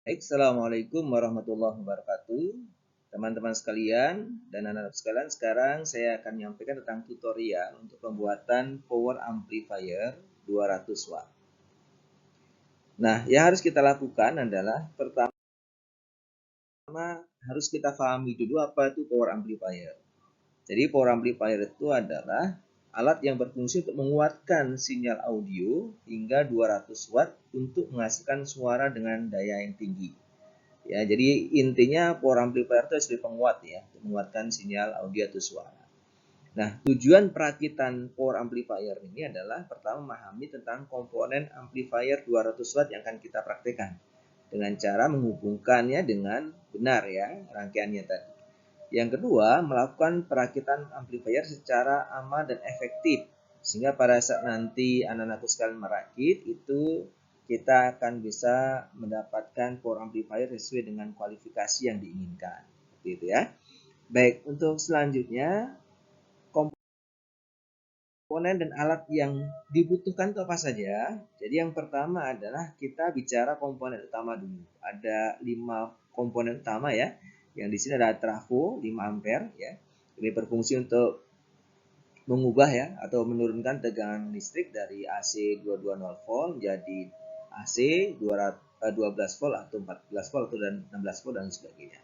Assalamualaikum warahmatullahi wabarakatuh. Teman-teman sekalian dan anak-anak sekalian, sekarang saya akan menyampaikan tentang tutorial untuk pembuatan power amplifier 200 watt. Nah, yang harus kita lakukan adalah pertama harus kita pahami dulu apa itu power amplifier. Jadi power amplifier itu adalah alat yang berfungsi untuk menguatkan sinyal audio hingga 200 watt untuk menghasilkan suara dengan daya yang tinggi. Ya, jadi intinya power amplifier itu sebagai penguat ya, untuk menguatkan sinyal audio atau suara. Nah, tujuan perakitan power amplifier ini adalah pertama memahami tentang komponen amplifier 200 watt yang akan kita praktekkan dengan cara menghubungkannya dengan benar ya, rangkaiannya tadi. Yang kedua, melakukan perakitan amplifier secara aman dan efektif sehingga pada saat nanti anak-anakku sekalian merakit itu kita akan bisa mendapatkan power amplifier sesuai dengan kualifikasi yang diinginkan. Seperti itu ya. Baik, untuk selanjutnya komponen dan alat yang dibutuhkan itu apa saja? Jadi yang pertama adalah kita bicara komponen utama dulu. Ada 5 komponen utama ya. Yang di sini ada trafo 5 ampere ya. Ini berfungsi untuk mengubah ya atau menurunkan tegangan listrik dari AC 220 volt menjadi AC 12 volt atau 14 volt atau dan 16 volt dan sebagainya.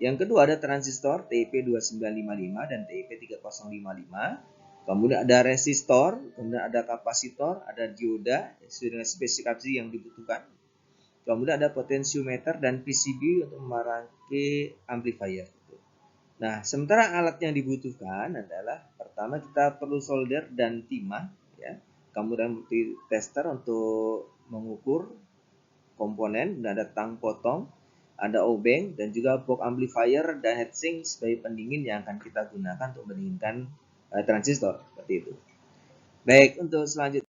Yang kedua ada transistor TIP 2955 dan TIP 3055. Kemudian ada resistor, kemudian ada kapasitor, ada dioda sesuai dengan spesifikasi yang dibutuhkan. Kemudian ada potensiometer dan PCB untuk memaraki amplifier. Nah, sementara alat yang dibutuhkan adalah pertama kita perlu solder dan timah ya. Kemudian multi tester untuk mengukur komponen, dan ada tang potong, ada obeng dan juga box amplifier dan heatsink sebagai pendingin yang akan kita gunakan untuk mendinginkan transistor seperti itu. Baik, untuk selanjutnya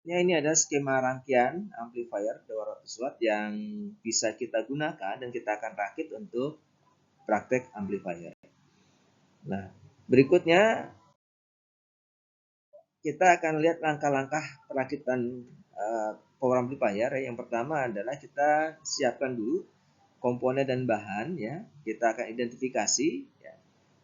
ini ada skema rangkaian amplifier 200 watt yang bisa kita gunakan dan kita akan rakit untuk praktek amplifier. Nah, berikutnya kita akan lihat langkah-langkah perakitan power amplifier. Yang pertama adalah kita siapkan dulu komponen dan bahan ya. Kita akan identifikasi ya.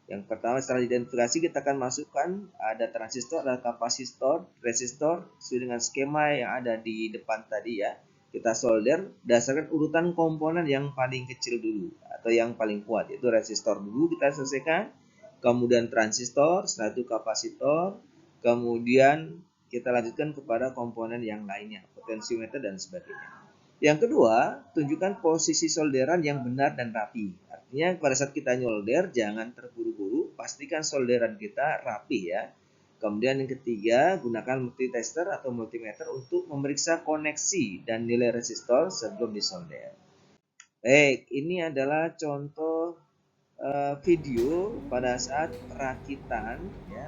Yang pertama setelah identifikasi kita akan masukkan ada transistor, ada kapasitor, resistor sesuai dengan skema yang ada di depan tadi ya. Kita solder berdasarkan urutan komponen yang paling kecil dulu atau yang paling kuat, yaitu resistor dulu kita selesaikan, kemudian transistor, setelah itu kapasitor, kemudian kita lanjutkan kepada komponen yang lainnya, potensiometer dan sebagainya. Yang kedua, tunjukkan posisi solderan yang benar dan rapi. Artinya pada saat kita nyolder jangan terburu-buru, pastikan solderan kita rapi ya. Kemudian yang ketiga, gunakan multitester atau multimeter untuk memeriksa koneksi dan nilai resistor sebelum disolder. Baik, ini adalah contoh video pada saat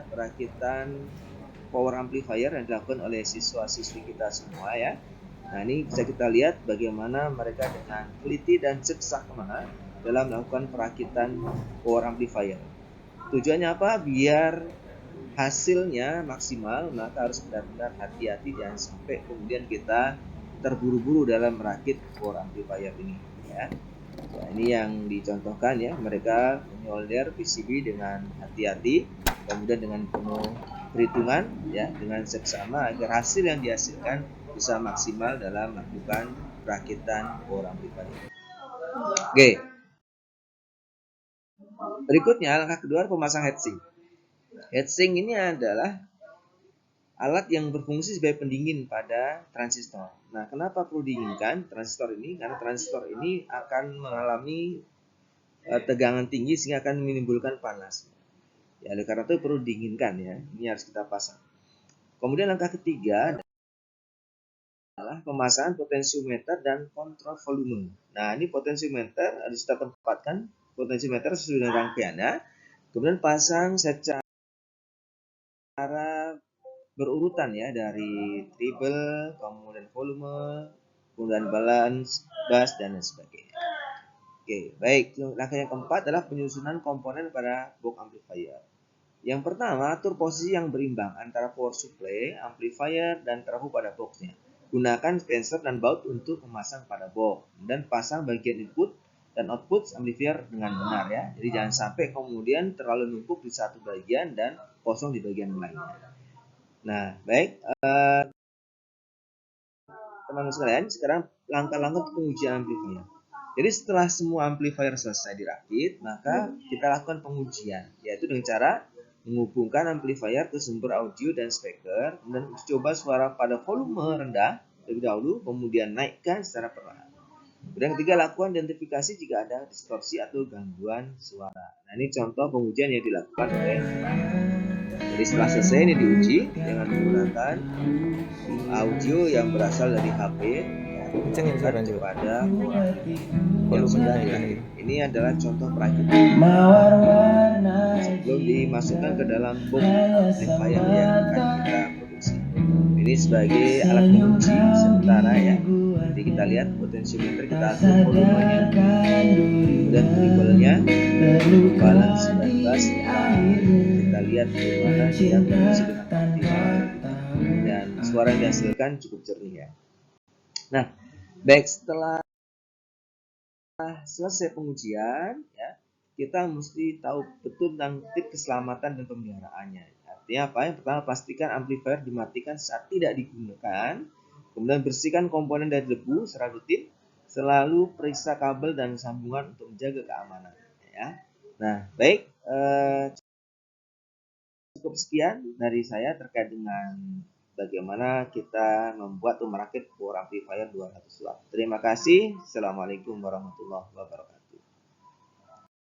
perakitan power amplifier yang dilakukan oleh siswa-siswi kita semua ya. Nah, ini bisa kita lihat bagaimana mereka dengan teliti dan seksama dalam melakukan perakitan power amplifier. Tujuannya apa? Biar hasilnya maksimal, maka harus benar-benar hati-hati jangan sampai kemudian kita terburu-buru dalam merakit power amplifier ini ya. Nah, ini yang dicontohkan ya, mereka menyolder PCB dengan hati-hati, kemudian dengan penuh perhitungan ya, dengan seksama agar hasil yang dihasilkan bisa maksimal dalam melakukan perakitan power amplifier. Oke. Berikutnya langkah kedua pemasang heatsink. Heatsink ini adalah alat yang berfungsi sebagai pendingin pada transistor. Nah, kenapa perlu dinginkan transistor ini? Karena transistor ini akan mengalami tegangan tinggi sehingga akan menimbulkan panas. Ya, oleh karena itu perlu dinginkan ya. Ini harus kita pasang. Kemudian langkah ketiga adalah pemasangan potensiometer dan kontrol volume. Nah, ini potensiometer harus kita tempatkan potensiometer sesuai dengan rangkaiannya. Kemudian pasang secara berurutan ya, dari treble, kemudian volume, kemudian balance, bass dan lain sebagainya. Oke, baik. Langkah yang keempat adalah penyusunan komponen pada box amplifier. Yang pertama, atur posisi yang berimbang antara power supply, amplifier, dan trafo pada boxnya. Gunakan spacer dan baut untuk memasang pada box. Dan pasang bagian input dan output amplifier dengan benar ya. Jadi jangan sampai kemudian terlalu numpuk di satu bagian dan kosong di bagian lainnya. Nah, baik teman-teman sekalian, sekarang langkah-langkah untuk pengujian amplifier. Jadi setelah semua amplifier selesai dirakit, maka kita lakukan pengujian, yaitu dengan cara menghubungkan amplifier ke sumber audio dan speaker, kemudian coba suara pada volume rendah terlebih dahulu, kemudian naikkan secara perlahan. Kemudian ketiga, lakukan identifikasi jika ada distorsi atau gangguan suara. Nah, ini contoh pengujian yang dilakukan oleh jadi setelah selesai ini diuji dengan menggunakan audio yang berasal dari HP kencengin suara juga kepada yang volume sudah naikin dirakit. dulu. Ini adalah contoh perakitan sebelum dimasukkan ke dalam box amplifier yang akan kita produksi. Ini sebagai alat penguji sementara ya. Jadi kita lihat potensiometer, kita atur volumenya, kemudian treble-nya, balance 19, kita lihat bagaimana dia berfungsi dengan optimal dan suara yang dihasilkan cukup jernih ya. Nah, baik, setelah selesai pengujian ya, kita mesti tahu betul tentang tips keselamatan dan pemeliharaannya. Artinya apa? Yang pertama, pastikan amplifier dimatikan saat tidak digunakan. Kemudian bersihkan komponen dari debu secara rutin. Selalu periksa kabel dan sambungan untuk menjaga keamanan ya. Nah, baik, cukup sekian dari saya terkait dengan bagaimana kita membuat atau merakit power amplifier 200 watt. Terima kasih. Assalamualaikum warahmatullahi wabarakatuh.